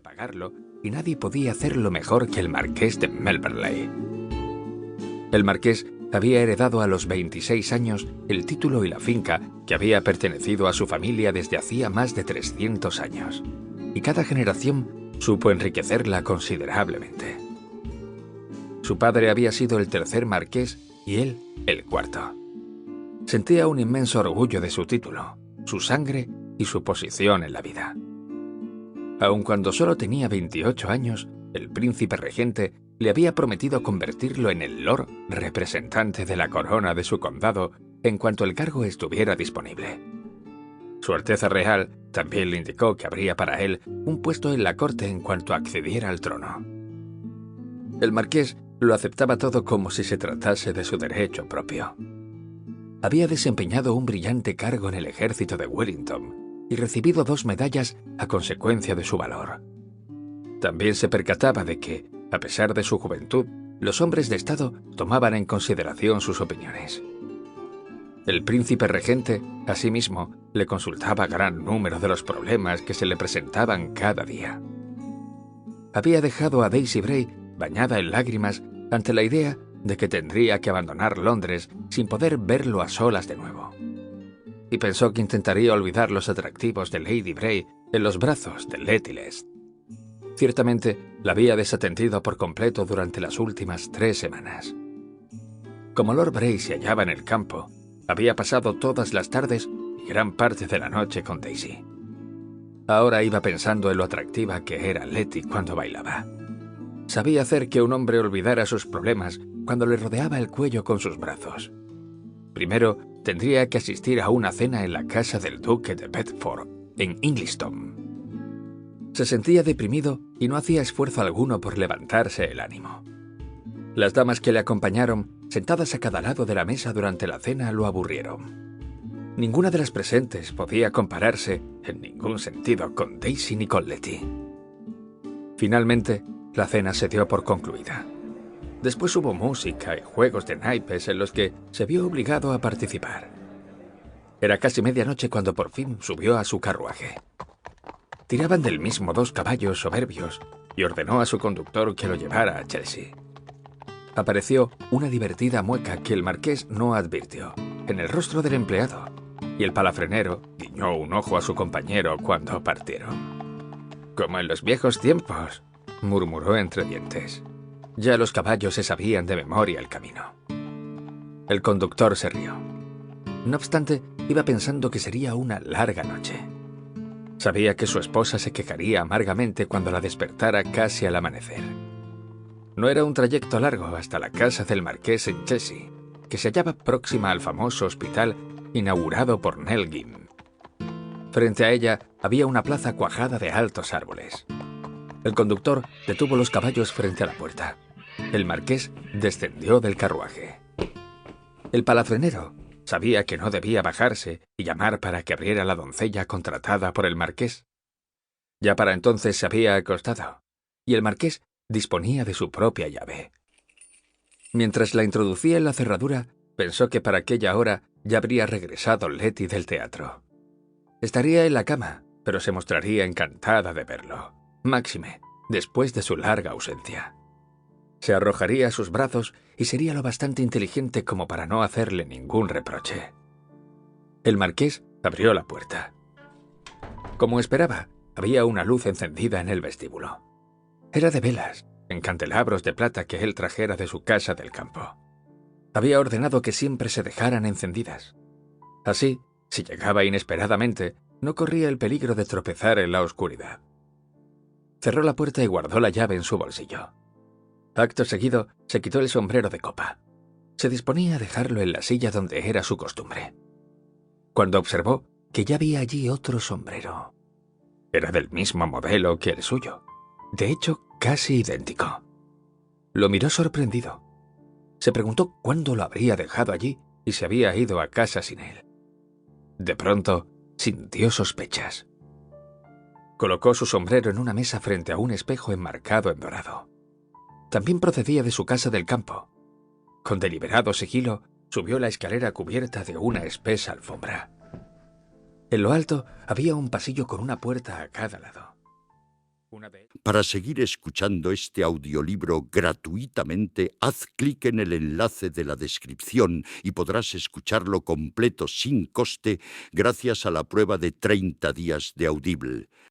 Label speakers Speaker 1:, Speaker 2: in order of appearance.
Speaker 1: pagarlo y nadie podía hacerlo mejor que el marqués de Melverley. El marqués había heredado a los 26 años el título y la finca que había pertenecido a su familia desde hacía más de 300 años, y cada generación supo enriquecerla considerablemente. Su padre había sido el tercer marqués y él el cuarto. Sentía un inmenso orgullo de su título, su sangre y su posición en la vida. Aun cuando solo tenía 28 años, el príncipe regente le había prometido convertirlo en el Lord representante de la corona de su condado en cuanto el cargo estuviera disponible. Su Alteza Real también le indicó que habría para él un puesto en la corte en cuanto accediera al trono. El marqués lo aceptaba todo como si se tratase de su derecho propio. Había desempeñado un brillante cargo en el ejército de Wellington y recibido 2 medallas a consecuencia de su valor. También se percataba de que, a pesar de su juventud, los hombres de Estado tomaban en consideración sus opiniones. El príncipe regente, asimismo, le consultaba gran número de los problemas que se le presentaban cada día. Había dejado a Daisy Bray bañada en lágrimas ante la idea de que tendría que abandonar Londres sin poder verlo a solas de nuevo. Y pensó que intentaría olvidar los atractivos de Lady Bray en los brazos de Letty Lest. Ciertamente, la había desatendido por completo durante las últimas 3 semanas. Como Lord Bray se hallaba en el campo, había pasado todas las tardes y gran parte de la noche con Daisy. Ahora iba pensando en lo atractiva que era Letty cuando bailaba. Sabía hacer que un hombre olvidara sus problemas cuando le rodeaba el cuello con sus brazos. Primero, tendría que asistir a una cena en la casa del duque de Bedford, en Ingliston. Se sentía deprimido y no hacía esfuerzo alguno por levantarse el ánimo. Las damas que le acompañaron, sentadas a cada lado de la mesa durante la cena, lo aburrieron. Ninguna de las presentes podía compararse, en ningún sentido, con Daisy ni con Letty. Finalmente, la cena se dio por concluida. Después hubo música y juegos de naipes en los que se vio obligado a participar. Era casi medianoche cuando por fin subió a su carruaje. Tiraban del mismo 2 caballos soberbios y ordenó a su conductor que lo llevara a Chelsea. Apareció una divertida mueca que el marqués no advirtió en el rostro del empleado, y el palafrenero guiñó un ojo a su compañero cuando partieron. «Como en los viejos tiempos», murmuró entre dientes. Ya los caballos se sabían de memoria el camino. El conductor se rió. No obstante, iba pensando que sería una larga noche. Sabía que su esposa se quejaría amargamente cuando la despertara casi al amanecer. No era un trayecto largo hasta la casa del marqués en Chelsea, que se hallaba próxima al famoso hospital inaugurado por Nelgin. Frente a ella había una plaza cuajada de altos árboles. El conductor detuvo los caballos frente a la puerta. El marqués descendió del carruaje. El palafrenero sabía que no debía bajarse y llamar para que abriera la doncella contratada por el marqués. Ya para entonces se había acostado, y el marqués disponía de su propia llave. Mientras la introducía en la cerradura, pensó que para aquella hora ya habría regresado Letty del teatro. Estaría en la cama, pero se mostraría encantada de verlo, máxime, después de su larga ausencia. Se arrojaría a sus brazos y sería lo bastante inteligente como para no hacerle ningún reproche. El marqués abrió la puerta. Como esperaba, había una luz encendida en el vestíbulo. Era de velas, en candelabros de plata que él trajera de su casa del campo. Había ordenado que siempre se dejaran encendidas. Así, si llegaba inesperadamente, no corría el peligro de tropezar en la oscuridad. Cerró la puerta y guardó la llave en su bolsillo. Acto seguido, se quitó el sombrero de copa. Se disponía a dejarlo en la silla donde era su costumbre, cuando observó que ya había allí otro sombrero. Era del mismo modelo que el suyo, de hecho casi idéntico. Lo miró sorprendido. Se preguntó cuándo lo habría dejado allí y se había ido a casa sin él. De pronto, sintió sospechas. Colocó su sombrero en una mesa frente a un espejo enmarcado en dorado. También procedía de su casa del campo. Con deliberado sigilo, subió la escalera cubierta de una espesa alfombra. En lo alto había un pasillo con una puerta a cada lado. Una de
Speaker 2: Para seguir escuchando este audiolibro gratuitamente, haz clic en el enlace de la descripción y podrás escucharlo completo sin coste gracias a la prueba de 30 días de Audible.